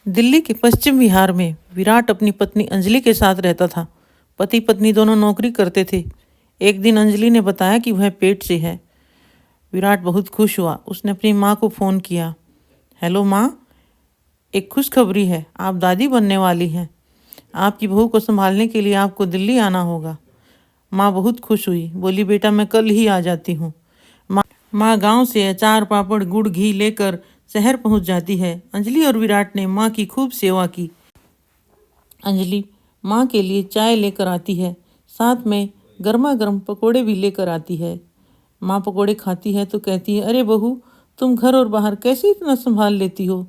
दिल्ली के पश्चिम विहार में विराट अपनी पत्नी अंजलि के साथ रहता था। पति पत्नी दोनों नौकरी करते थे। एक दिन अंजलि ने बताया कि वह पेट से है। विराट बहुत खुश हुआ। उसने अपनी माँ को फ़ोन किया। हेलो माँ, एक खुशखबरी है, आप दादी बनने वाली हैं। आपकी बहू को संभालने के लिए आपको दिल्ली आना होगा। माँ बहुत खुश हुई, बोली बेटा मैं कल ही आ जाती हूँ। माँ गांव से अचार पापड़ गुड़ घी लेकर शहर पहुंच जाती है। अंजलि और विराट ने माँ की खूब सेवा की। अंजलि माँ के लिए चाय लेकर आती है, साथ में गर्मा गर्म पकोड़े भी लेकर आती है। माँ पकोड़े खाती है तो कहती है, अरे बहू, तुम घर और बाहर कैसे इतना संभाल लेती हो।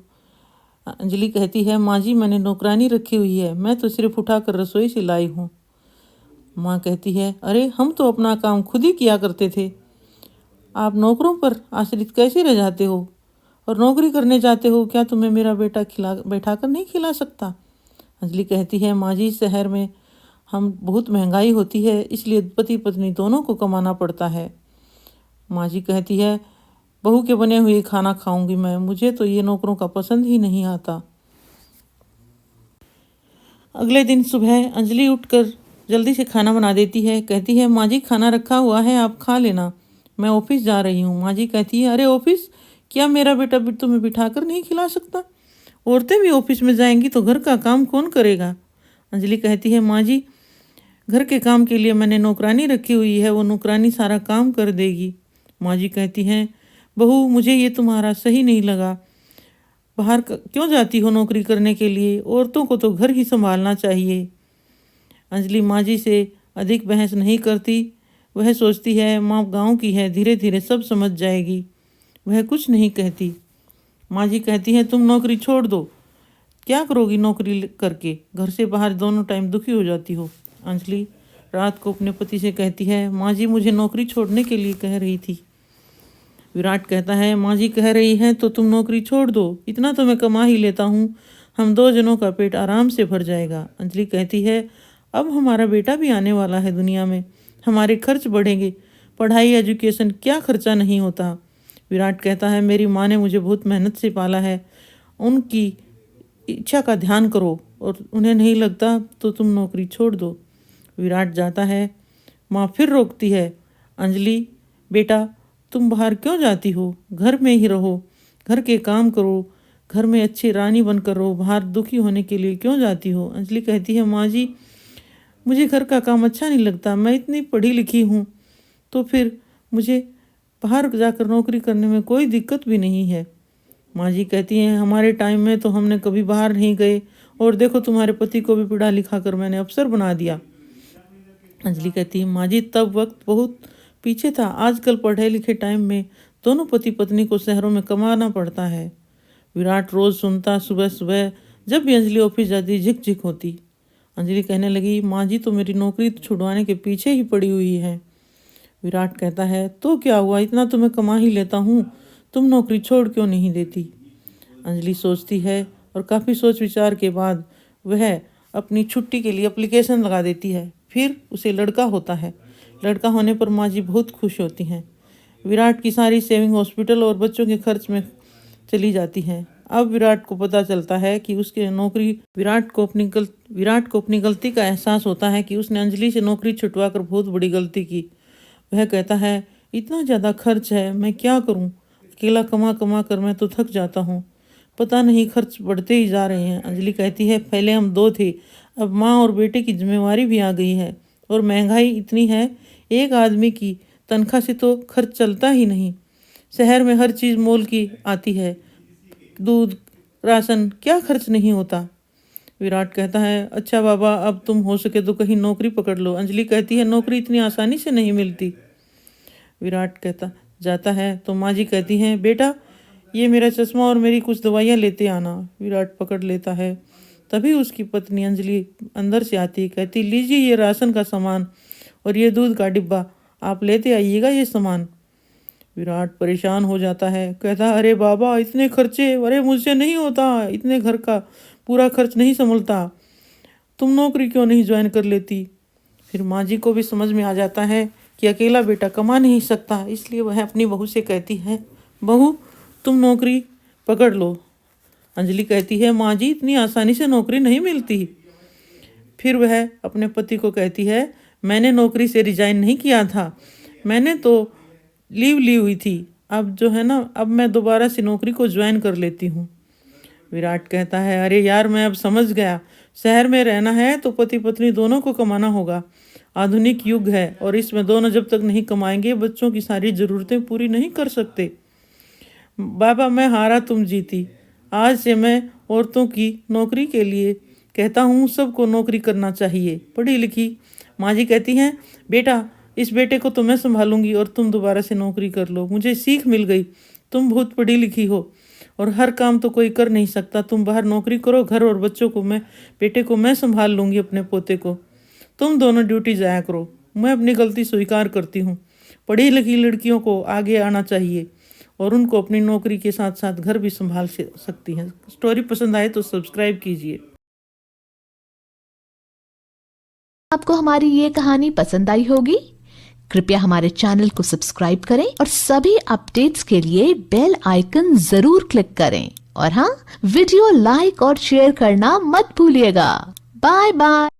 अंजलि कहती है, माँ जी मैंने नौकरानी रखी हुई है, मैं तो सिर्फ उठाकर रसोई से लाई हूँ। माँ कहती है, अरे हम तो अपना काम खुद ही किया करते थे, आप नौकरों पर आश्रित कैसे रह जाते हो और नौकरी करने जाते हो, क्या तुम्हें मेरा बेटा बैठा कर नहीं खिला सकता। अंजलि कहती है, माँ जी शहर में हम बहुत महंगाई होती है, इसलिए पति पत्नी दोनों को कमाना पड़ता है। माँ जी कहती है, बहू के बने हुए खाना खाऊंगी मैं, मुझे तो ये नौकरों का पसंद ही नहीं आता। अगले दिन सुबह अंजलि उठकर जल्दी से खाना बना देती है। कहती है, माँ जी खाना रखा हुआ है, आप खा लेना, मैं ऑफिस जा रही हूँ। माँ जी कहती है, अरे ऑफिस, क्या मेरा बेटा तुम्हें बिठा कर नहीं खिला सकता। औरतें भी ऑफिस में जाएंगी तो घर का काम कौन करेगा। अंजलि कहती है, माँ जी घर के काम के लिए मैंने नौकरानी रखी हुई है, वो नौकरानी सारा काम कर देगी। माँ जी कहती हैं, बहू मुझे ये तुम्हारा सही नहीं लगा, बाहर क्यों जाती हो नौकरी करने के लिए, औरतों को तो घर ही संभालना चाहिए। अंजलि माँ जी से अधिक बहस नहीं करती। वह सोचती है माँ गांव की है, धीरे धीरे सब समझ जाएगी। वह कुछ नहीं कहती। माँ जी कहती है, तुम नौकरी छोड़ दो, क्या करोगी नौकरी करके, घर से बाहर दोनों टाइम दुखी हो जाती हो। अंजलि रात को अपने पति से कहती है, माँ जी मुझे नौकरी छोड़ने के लिए कह रही थी। विराट कहता है, माँ जी कह रही हैं तो तुम नौकरी छोड़ दो, इतना तो मैं कमा ही लेता हूँ, हम दो जनों का पेट आराम से भर जाएगा। अंजलि कहती है, अब हमारा बेटा भी आने वाला है दुनिया में, हमारे खर्च बढ़ेंगे, पढ़ाई एजुकेशन क्या खर्चा नहीं होता। विराट कहता है, मेरी माँ ने मुझे बहुत मेहनत से पाला है, उनकी इच्छा का ध्यान करो, और उन्हें नहीं लगता तो तुम नौकरी छोड़ दो। विराट जाता है। माँ फिर रोकती है, अंजलि बेटा तुम बाहर क्यों जाती हो, घर में ही रहो, घर के काम करो, घर में अच्छी रानी बनकर रहो, बाहर दुखी होने के लिए क्यों जाती हो। अंजलि कहती है, माँ जी मुझे घर का काम अच्छा नहीं लगता, मैं इतनी पढ़ी लिखी हूँ, तो फिर मुझे बाहर जाकर नौकरी करने में कोई दिक्कत भी नहीं है। माँ जी कहती हैं, हमारे टाइम में तो हमने कभी बाहर नहीं गए, और देखो तुम्हारे पति को भी पढ़ा लिखा कर मैंने अफसर बना दिया। अंजलि कहती है, माँ जी तब वक्त बहुत पीछे था, आजकल पढ़े लिखे टाइम में दोनों पति पत्नी को शहरों में कमाना पड़ता है। विराट रोज़ सुनता, सुबह सुबह जब भी अंजलि ऑफिस जाती झिक झिक होती। अंजलि कहने लगी, माँ जी तो मेरी नौकरी छुड़वाने के पीछे ही पड़ी हुई है। विराट कहता है, तो क्या हुआ, इतना तो मैं कमा ही लेता हूँ, तुम नौकरी छोड़ क्यों नहीं देती। अंजलि सोचती है और काफ़ी सोच विचार के बाद वह अपनी छुट्टी के लिए एप्लीकेशन लगा देती है। फिर उसे लड़का होता है। लड़का होने पर माँ जी बहुत खुश होती हैं। विराट की सारी सेविंग हॉस्पिटल और बच्चों के खर्च में चली जाती हैं। अब विराट को पता चलता है कि उसके नौकरी विराट को अपनी गलती का एहसास होता है कि उसने अंजलि से नौकरी छुटवा कर बहुत बड़ी गलती की। वह कहता है, इतना ज़्यादा खर्च है, मैं क्या करूं, अकेला कमा कमा कर मैं तो थक जाता हूं, पता नहीं खर्च बढ़ते ही जा रहे हैं। अंजलि कहती है, पहले हम दो थे, अब माँ और बेटे की जिम्मेवारी भी आ गई है, और महंगाई इतनी है, एक आदमी की तनख्वाह से तो खर्च चलता ही नहीं। शहर में हर चीज़ मोल की आती है, दूध राशन क्या खर्च नहीं होता। विराट कहता है, अच्छा बाबा अब तुम हो सके तो कहीं नौकरी पकड़ लो। अंजलि कहती है, नौकरी इतनी आसानी से नहीं मिलती। विराट कहता जाता है तो माँ जी कहती हैं, बेटा ये मेरा चश्मा और मेरी कुछ दवाइयाँ लेते आना। विराट पकड़ लेता है। तभी उसकी पत्नी अंजलि अंदर से आती, कहती, लीजिए ये राशन का सामान और ये दूध का डिब्बा, आप लेते आइएगा ये सामान। विराट परेशान हो जाता है, कहता, अरे बाबा इतने खर्चे, अरे मुझसे नहीं होता, इतने घर का पूरा खर्च नहीं संभलता, तुम नौकरी क्यों नहीं ज्वाइन कर लेती। फिर माँ जी को भी समझ में आ जाता है कि अकेला बेटा कमा नहीं सकता, इसलिए वह अपनी बहू से कहती है, बहू तुम नौकरी पकड़ लो, अंजलि कहती है, माँ जी इतनी आसानी से नौकरी नहीं मिलती। फिर वह अपने पति को कहती है, मैंने नौकरी से रिजाइन नहीं किया था, मैंने तो लीव ली हुई थी। अब जो है ना, अब मैं दोबारा से नौकरी को ज्वाइन कर लेती हूँ। विराट कहता है, अरे यार मैं अब समझ गया, शहर में रहना है तो पति पत्नी दोनों को कमाना होगा। आधुनिक युग है और इसमें दोनों जब तक नहीं कमाएंगे बच्चों की सारी ज़रूरतें पूरी नहीं कर सकते। बाबा मैं हारा तुम जीती। आज से मैं औरतों की नौकरी के लिए कहता हूँ, सबको नौकरी करना चाहिए, पढ़ी लिखी। माँ जी कहती हैं, बेटा इस बेटे को तो मैं संभालूंगी और तुम दोबारा से नौकरी कर लो। मुझे सीख मिल गई, तुम बहुत पढ़ी लिखी हो और हर काम तो कोई कर नहीं सकता। तुम बाहर नौकरी करो, घर और बच्चों को बेटे को मैं संभाल लूँगी, अपने पोते को। तुम दोनों ड्यूटी जाया करो। मैं अपनी गलती स्वीकार करती हूँ। पढ़ी लिखी लड़कियों को आगे आना चाहिए और उनको अपनी नौकरी के साथ साथ घर भी संभाल सकती हैं। स्टोरी पसंद आए तो सब्सक्राइब कीजिए। आपको हमारी ये कहानी पसंद आई होगी। कृपया हमारे चैनल को सब्सक्राइब करें और सभी अपडेट्स के लिए बेल आइकन जरूर क्लिक करें। और हाँ, वीडियो लाइक और शेयर करना मत भूलिएगा। Bye bye.